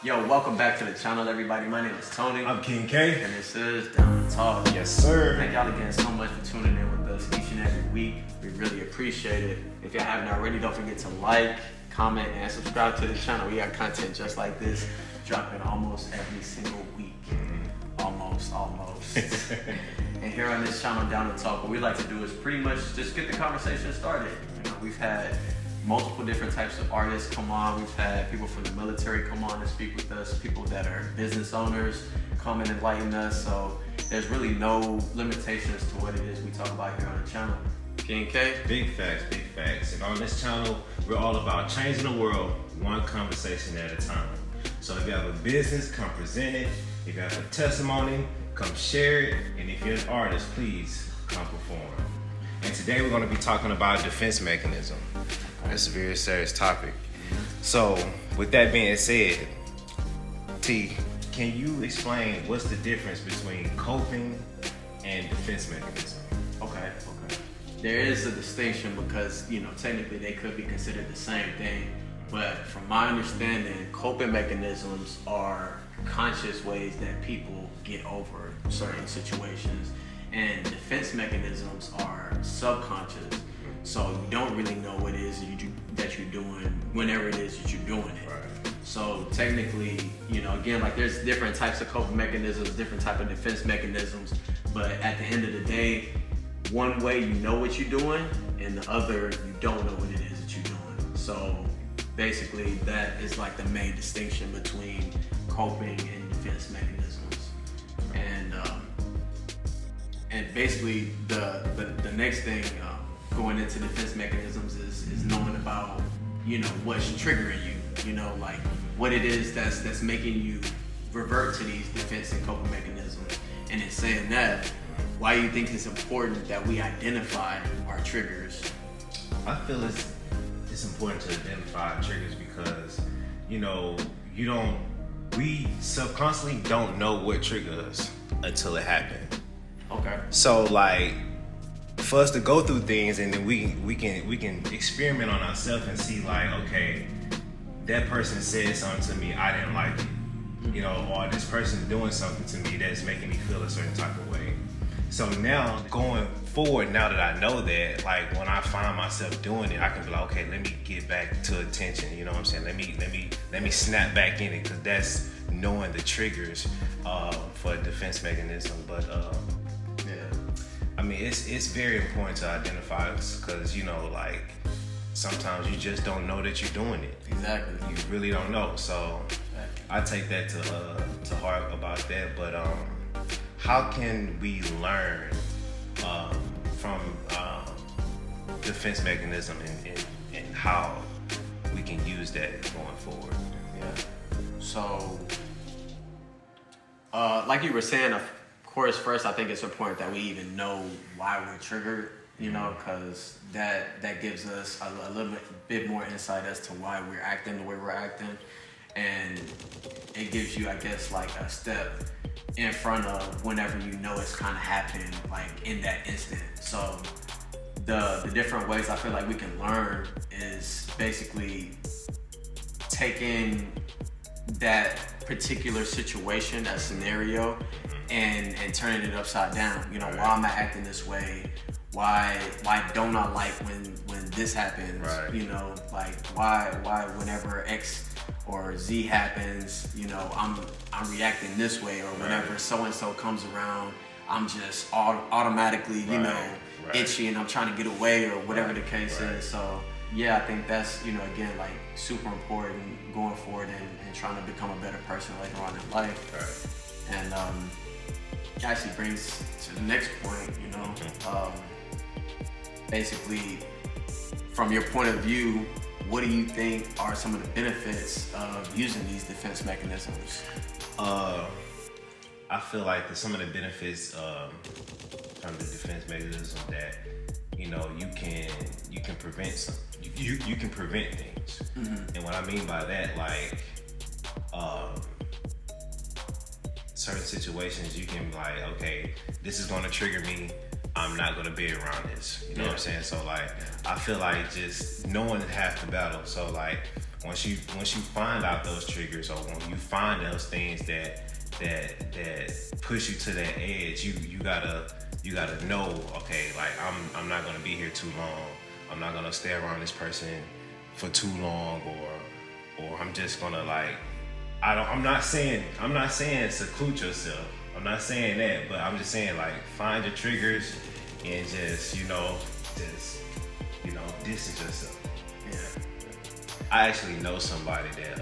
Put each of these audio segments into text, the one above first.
Yo, welcome back to the channel, everybody. My name is Tony. I'm King K. And this is Down2Talk. Yes, sir. Thank y'all again so much for tuning in with us each and every week. We really appreciate it. If you haven't already, don't forget to like, comment, and subscribe to the channel. We got content just like this dropping almost every single week. Almost. And here on this channel, Down2Talk, what we like to do is pretty much just get the conversation started. You know, we've had multiple different types of artists come on. We've had people from the military come on and speak with us, people that are business owners come and enlighten us. So there's really no limitations to what it is we talk about here on the channel. King K? Big facts. And on this channel, we're all about changing the world one conversation at a time. So if you have a business, come present it. If you have a testimony, come share it. And if you're an artist, please come perform. And today we're going to be talking about defense mechanism. It's a very serious topic. So with that being said, T, can you explain what's the difference between coping and defense mechanism? Okay. There is a distinction because, technically they could be considered the same thing. But from my understanding, coping mechanisms are conscious ways that people get over certain situations. And defense mechanisms are subconscious. So you don't really know what it is that you're doing whenever it is that you're doing it. Right. So technically, again, like there's different types of coping mechanisms, different type of defense mechanisms. But at the end of the day, one way you know what you're doing and the other you don't know what it is that you're doing. So basically that is like the main distinction between coping and defense mechanisms. And basically the next thing going into defense mechanisms is knowing about, what's triggering you, like what it is that's making you revert to these defense and coping mechanisms. And in saying that, why do you think it's important that we identify our triggers? I feel it's important to identify triggers because, we subconsciously don't know what triggers until it happens. Okay. So like, for us to go through things and then we can experiment on ourselves and see like, okay, that person said something to me, I didn't like it, or this person doing something to me that's making me feel a certain type of way. So now going forward, now that I know that, like when I find myself doing it, I can be like, okay, let me get back to attention. You know what I'm saying? Let me snap back in it, because that's knowing the triggers for a defense mechanism. But I mean, it's very important to identify because, like, sometimes you just don't know that you're doing it. Exactly. You really don't know. So I take that to heart about that. But how can we learn from defense mechanism and how we can use that going forward? Yeah. So, like you were saying, of course, first I think it's important that we even know why we're triggered, because that gives us a little bit more insight as to why we're acting the way we're acting, and it gives you, I guess, like a step in front of whenever you know it's kind of happening, like in that instant. So the different ways I feel like we can learn is basically taking that particular situation, that scenario, and turning it upside down. Why am I acting this way? Why don't I like when this happens? Right. Like why whenever X or Z happens, I'm reacting this way, or whenever so and so comes around, I'm just automatically, itchy and I'm trying to get away, or whatever the case is. So yeah, I think that's, again, like super important going forward and trying to become a better person later on in life. Right. And it actually brings to the next point, basically from your point of view, what do you think are some of the benefits of using these defense mechanisms? I feel like some of the benefits from the defense mechanism that you can prevent you can prevent things. Mm-hmm. And what I mean by that, like certain situations you can like, okay, this is going to trigger me. I'm not going to be around this. You know what I'm saying? So like, I feel like just knowing half the battle. So like, once you find out those triggers, or when you find those things that push you to that edge, you gotta know, okay, like I'm not gonna be here too long. I'm not gonna stay around this person for too long, or I'm just gonna like, I'm not saying seclude yourself. I'm not saying that, but I'm just saying like find your triggers and just distance yourself. Yeah. I actually know somebody that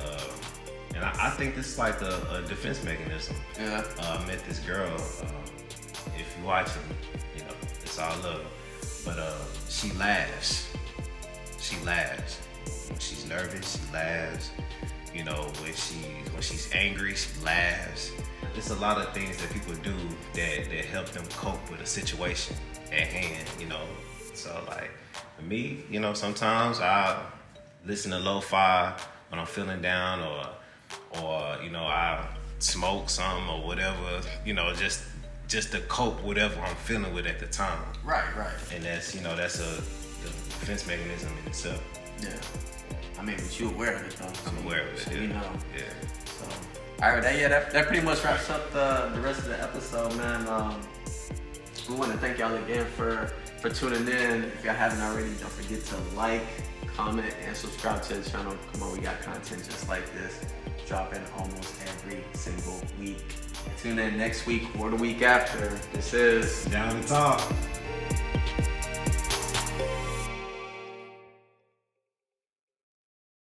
and I think this is like a defense mechanism. Yeah. I met this girl, if you're watching, it's all love. But she laughs. When she's nervous, she laughs. When she's angry, she laughs. There's a lot of things that people do that help them cope with a situation at hand, So like for me, sometimes I listen to lo-fi when I'm feeling down, or I smoke some or whatever, just to cope whatever I'm feeling with at the time. Right. And that's that's a defense mechanism in itself. Yeah. I mean, but you aware of it though. I'm aware of it. So yeah. you know. Yeah. So, all right, that pretty much wraps up the rest of the episode, man. We want to thank y'all again for tuning in. If y'all haven't already, don't forget to like, comment, and subscribe to the channel. Come on, we got content just like this dropping almost every single week. Tune in next week or the week after. This is Down to Talk.